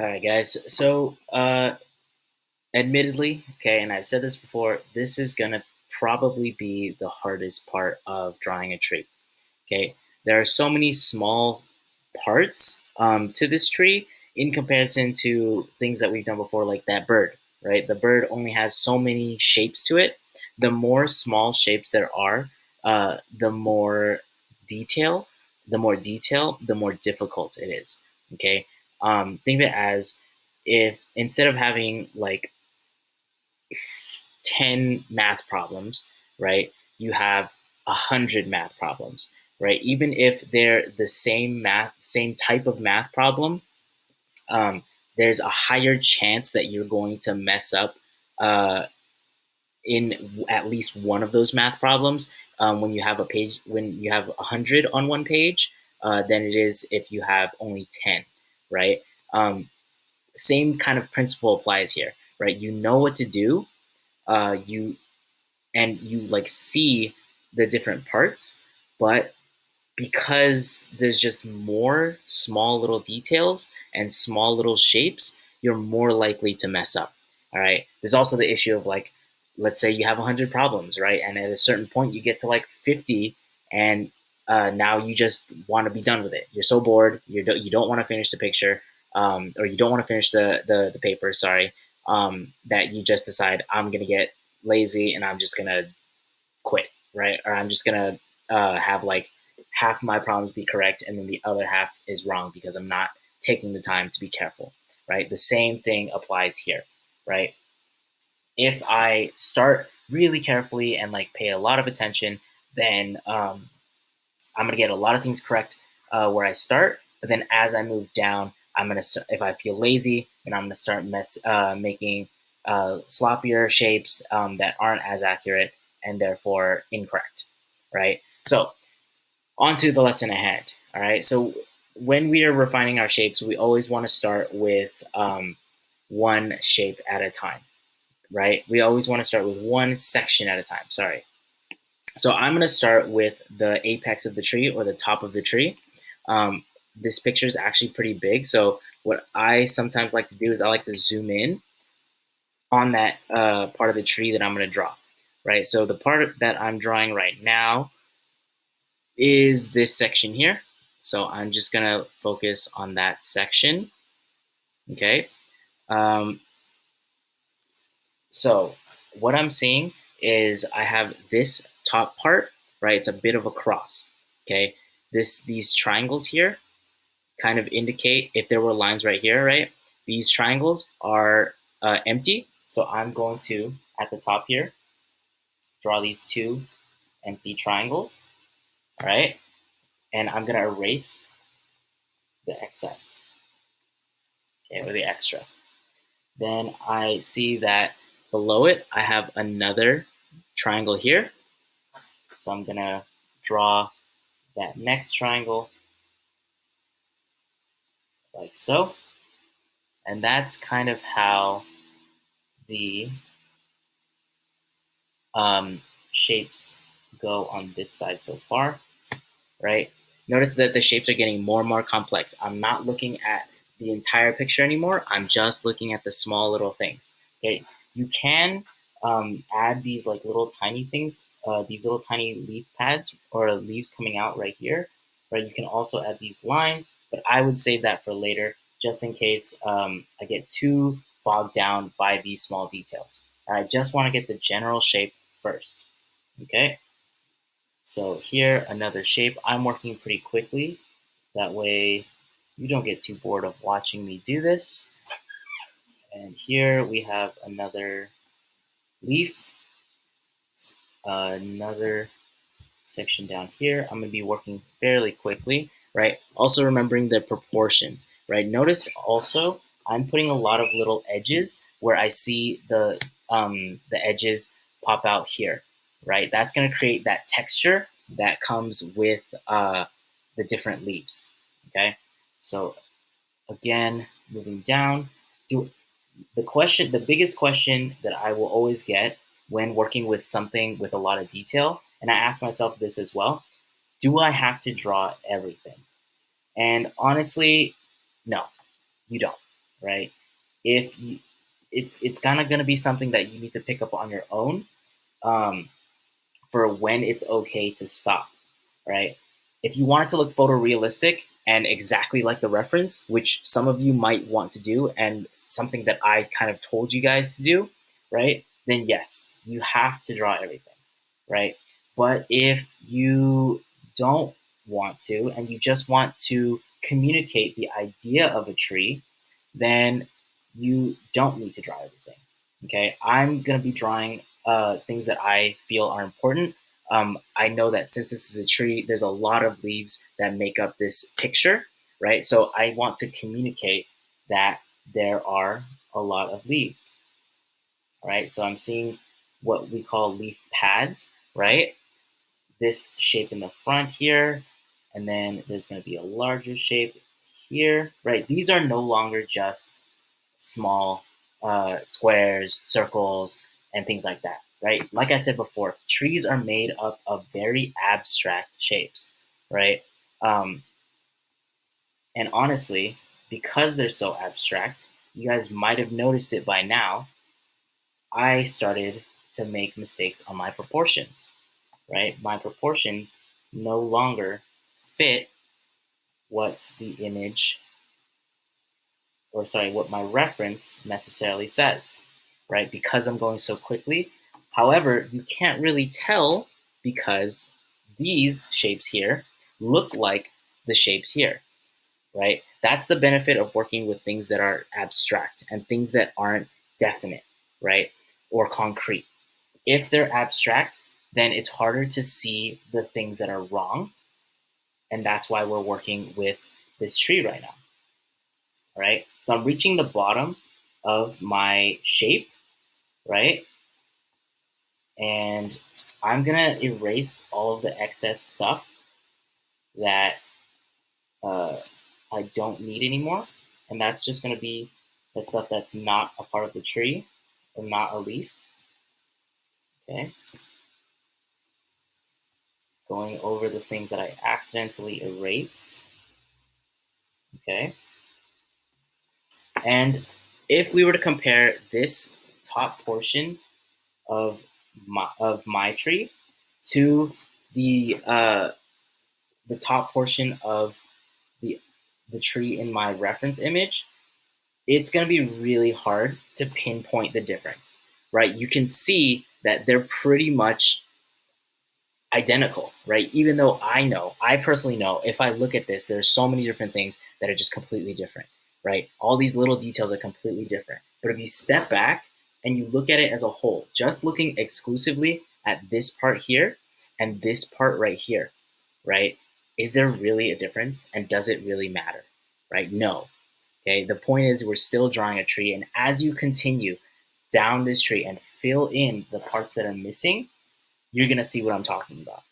All right, guys. So, admittedly, okay, and I've said this before, this is gonna probably be the hardest part of drawing a tree. Okay, there are so many small parts to this tree in comparison to things that we've done before, like that bird. Right, the bird only has so many shapes to it. The more small shapes there are, the more detail, the more difficult it is. Okay, think of it as if instead of having like 10 math problems, right, you have 100 math problems, right? Even if they're the same type of math problem, um, there's a higher chance that you're going to mess up uh, in at least one of those math problems when you have a page when you have 100 on one page than it is if you have only 10, right? Same kind of principle applies here, right? You know what to do, you and you like see the different parts, but because there's just more small little details and small little shapes, you're more likely to mess up. All right. There's also the issue of like, let's say you have 100 problems, right? And at a certain point, you get to like 50, and now you just want to be done with it. You're so bored. You don't want to finish the picture, or you don't want to finish the paper. Sorry, that you just decide I'm gonna get lazy and I'm just gonna quit, right? Or I'm just gonna have like half my problems be correct and then the other half is wrong because I'm not taking the time to be careful, right? The same thing applies here, right? If I start really carefully and like pay a lot of attention, then I'm gonna get a lot of things correct where I start. But then as I move down, if I feel lazy, then I'm gonna start making sloppier shapes that aren't as accurate and therefore incorrect, right? So on to the lesson at hand. All right. So when we are refining our shapes, we always want to start with one shape at a time, right? We always want to start with one section at a time. Sorry. So I'm going to start with the apex of the tree or the top of the tree. This picture is actually pretty big. So what I sometimes like to do is I like to zoom in on that part of the tree that I'm going to draw, right? So the part that I'm drawing right now is this section here. So I'm just going to focus on that section, okay? Um, so what I'm seeing is I have this top part, right? It's a bit of a cross, okay? These triangles here kind of indicate if there were lines right here, right? These triangles are empty. So I'm going to, at the top here, draw these two empty triangles, all right? And I'm gonna erase the excess, okay, or the extra. Then I see that below it, I have another triangle here. So I'm gonna draw that next triangle like so. And that's kind of how the shapes go on this side so far, right? Notice that the shapes are getting more and more complex. I'm not looking at the entire picture anymore. I'm just looking at the small little things. Okay, you can add these like little tiny things, these little tiny leaf pads or leaves coming out right here, right? You can also add these lines, but I would save that for later just in case I get too bogged down by these small details. I just want to get the general shape first, okay? So here, another shape. I'm working pretty quickly. That way you don't get too bored of watching me do this. And here we have another leaf, another section down here. I'm gonna be working fairly quickly, right? Also remembering the proportions, right? Notice also I'm putting a lot of little edges where I see the edges pop out here, right? That's gonna create that texture that comes with the different leaves, okay? So again, moving down, do the biggest question that I will always get when working with something with a lot of detail, and I ask myself this as well, do I have to draw everything? And honestly, no, you don't, right? If you, it's kind of going to be something that you need to pick up on your own, um, for when it's okay to stop, right? If you want it to look photorealistic and exactly like the reference, which some of you might want to do, and something that I kind of told you guys to do, right? Then yes, you have to draw everything, right? But if you don't want to and you just want to communicate the idea of a tree, then you don't need to draw everything. Okay, I'm going to be drawing things that I feel are important. I know that since this is a tree, there's a lot of leaves that make up this picture, right? So I want to communicate that there are a lot of leaves, right? So I'm seeing what we call leaf pads, right? This shape in the front here, and then there's going to be a larger shape here, right? These are no longer just small squares, circles, and things like that, right? Like I said before, trees are made up of very abstract shapes, right? Um, and honestly, because they're so abstract, you guys might have noticed it by now, I started to make mistakes on my proportions, right? My proportions no longer fit what the image, or sorry, what my reference necessarily says, right? Because I'm going so quickly. However, you can't really tell because these shapes here look like the shapes here, right? That's the benefit of working with things that are abstract and things that aren't definite, right? Or concrete. If they're abstract, then it's harder to see the things that are wrong. And that's why we're working with this tree right now. Right? So I'm reaching the bottom of my shape, right? And I'm gonna erase all of the excess stuff that uh, I don't need anymore. And that's just gonna be that stuff that's not a part of the tree or not a leaf. Okay. Going over the things that I accidentally erased. Okay. And if we were to compare this top portion of my tree to the top portion of the the tree in my reference image, it's going to be really hard to pinpoint the difference, right? You can see that they're pretty much identical, right? Even though I personally know, if I look at this, there's so many different things that are just completely different, right? All these little details are completely different. But if you step back and you look at it as a whole, just looking exclusively at this part here and this part right here, right? Is there really a difference, and does it really matter, right? No. Okay, the point is we're still drawing a tree, and as you continue down this tree and fill in the parts that are missing, you're gonna see what I'm talking about.